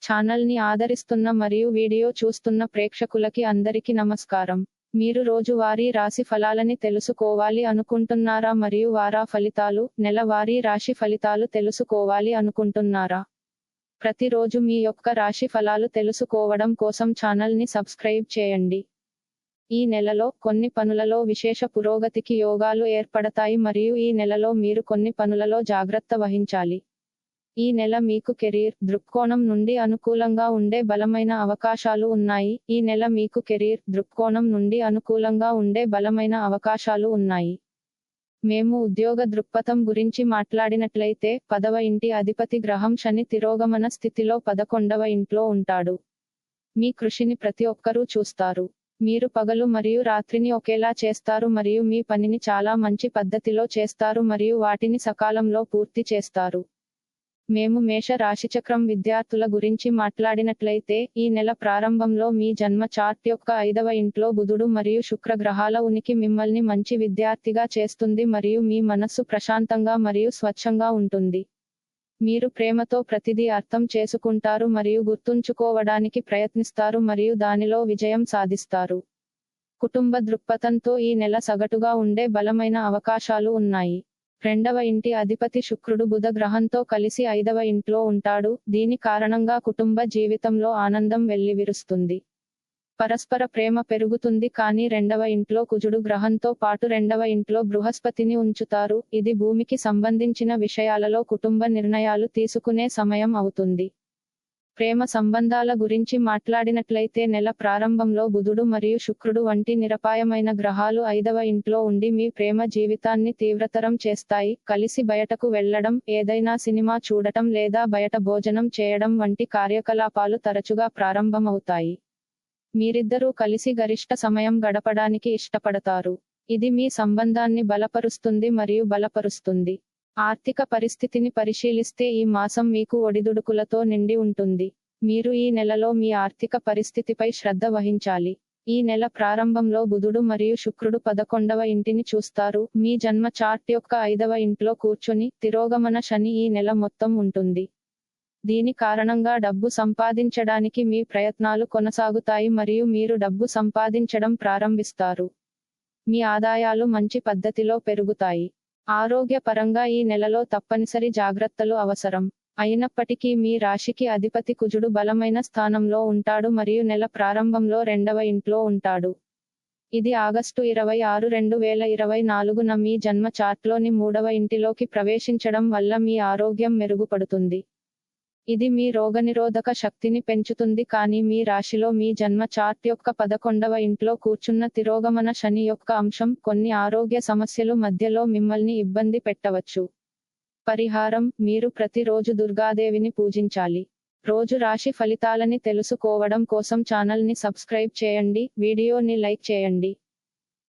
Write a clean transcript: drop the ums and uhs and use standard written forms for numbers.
Channel ని ఆదరిస్తున్న మరియు వీడియో చూస్తున్న ప్రేక్షకులకి అందరికీ నమస్కారం. మీరు రోజువారీ రాశి ఫలాలని తెలుసుకోవాలి అనుకుంటున్నారా మరియు వార ఫలితాలు, నెలవారీ రాశి ఫలితాలు తెలుసుకోవాలి అనుకుంటున్నారా? ప్రతిరోజు మీ యొక్క రాశి ఫలాలు తెలుసుకోవడం కోసం ఛానల్ ని సబ్స్క్రైబ్ చేయండి. ఈ నెలలో కొన్ని పనులలో విశేష పురోగతికి యోగాలు ఏర్పడతాయి మరియు ఈ నెలలో మీరు కొన్ని పనులలో జాగ్రత్త వహించాలి. ఈ నెల మీకు కెరీర్ దృక్కోణం నుండి అనుకూలంగా ఉండే బలమైన అవకాశాలు ఉన్నాయి. ఈ నెల మీకు కెరీర్ దృక్కోణం నుండి అనుకూలంగా ఉండే బలమైన అవకాశాలు ఉన్నాయి. మేము ఉద్యోగ దృక్పథం గురించి మాట్లాడినట్లయితే 10వ ఇంటి అధిపతి గ్రహం శని తిరోగమన స్థితిలో 11వ ఇంట్లో ఉంటాడు. మీ కృషిని ప్రతి ఒక్కరూ చూస్తారు. మీరు పగలు మరియు రాత్రిని ఒకేలా చేస్తారు మరియు మీ పనిని చాలా మంచి పద్ధతిలో చేస్తారు మరియు వాటిని సకాలంలో పూర్తి చేస్తారు. మేము మేష రాశిచక్రం విద్యార్థుల గురించి మాట్లాడినట్లయితే ఈ నెల ప్రారంభంలో మీ జన్మ చార్ట్ యొక్క 5వ ఇంట్లో బుధుడు మరియు శుక్ర గ్రహాల ఉనికి మిమ్మల్ని మంచి విద్యార్థిగా చేస్తుంది మరియు మీ మనస్సు ప్రశాంతంగా మరియు స్వచ్ఛంగా ఉంటుంది. మీరు ప్రేమతో ప్రతిదీ అర్థం చేసుకుంటారు మరియు గుర్తుంచుకోవడానికి ప్రయత్నిస్తారు మరియు దానిలో విజయం సాధిస్తారు. కుటుంబ దృక్పథంతో ఈ నెల సగటుగా ఉండే బలమైన అవకాశాలు ఉన్నాయి. 2వ ఇంటి అధిపతి శుక్రుడు బుధ గ్రహంతో కలిసి 5వ ఇంట్లో ఉంటాడు. దీని కారణంగా కుటుంబ జీవితంలో ఆనందం వెల్లివిరుస్తుంది. పరస్పర ప్రేమ పెరుగుతుంది కానీ 2వ ఇంట్లో కుజుడు గ్రహంతో పాటు 2వ ఇంట్లో బృహస్పతిని ఉంచుతారు. ఇది భూమికి సంబంధించిన విషయాలలో కుటుంబ నిర్ణయాలు తీసుకునే సమయం అవుతుంది. ప్రేమ సంబంధాల గురించి మాట్లాడినట్లయితే నెల ప్రారంభంలో బుధుడు మరియు శుక్రుడు వంటి నిరపాయమైన గ్రహాలు 5వ ఇంట్లో ఉండి మీ ప్రేమ జీవితాన్ని తీవ్రతరం చేస్తాయి. కలిసి బయటకు వెళ్లడం, ఏదైనా సినిమా చూడటం లేదా బయట భోజనం చేయడం వంటి కార్యకలాపాలు తరచుగా ప్రారంభమవుతాయి. మీరిద్దరూ కలిసి గరిష్ట సమయం గడపడానికి ఇష్టపడతారు. ఇది మీ సంబంధాన్ని బలపరుస్తుంది మరియు బలపరుస్తుంది. ఆర్థిక పరిస్థితిని పరిశీలిస్తే ఈ మాసం మీకు ఒడిదుడుకులతో నిండి ఉంటుంది. మీరు ఈ నెలలో మీ ఆర్థిక పరిస్థితిపై శ్రద్ధ వహించాలి. ఈ నెల ప్రారంభంలో బుధుడు మరియు శుక్రుడు 11వ ఇంటిని చూస్తారు. మీ జన్మ చార్ట్ యొక్క 5వ ఇంట్లో కూర్చుని తిరోగమన శని ఈ నెల మొత్తం ఉంటుంది. దీని కారణంగా డబ్బు సంపాదించడానికి మీ ప్రయత్నాలు కొనసాగుతాయి మరియు మీరు డబ్బు సంపాదించడం ప్రారంభిస్తారు. మీ ఆదాయాలు మంచి పద్ధతిలో పెరుగుతాయి. ఆరోగ్యపరంగా ఈ నెలలో తప్పనిసరి జాగ్రత్తలు అవసరం. అయినప్పటికీ మీ రాశికి అధిపతి కుజుడు బలమైన స్థానంలో ఉంటాడు మరియు నెల ప్రారంభంలో 2వ ఇంట్లో ఉంటాడు. ఇది ఆగస్టు 26, 2024న మీ జన్మ చార్ట్లోని 3వ ఇంటిలోకి ప్రవేశించడం వల్ల మీ ఆరోగ్యం మెరుగుపడుతుంది. ఇది మీ రోగనిరోధక శక్తిని పెంచుతుంది కానీ మీ రాశిలో మీ జన్మ చార్ట్ యొక్క 11వ ఇంట్లో కూర్చున్న తిరోగమన శని యొక్క అంశం కొన్ని ఆరోగ్య సమస్యలు మధ్యలో మిమ్మల్ని ఇబ్బంది పెట్టవచ్చు. పరిహారం: మీరు ప్రతిరోజు దుర్గాదేవిని పూజించాలి. రోజు రాశి ఫలితాలని తెలుసుకోవడం కోసం ఛానల్ ని సబ్స్క్రైబ్ చేయండి, వీడియోని లైక్ చేయండి.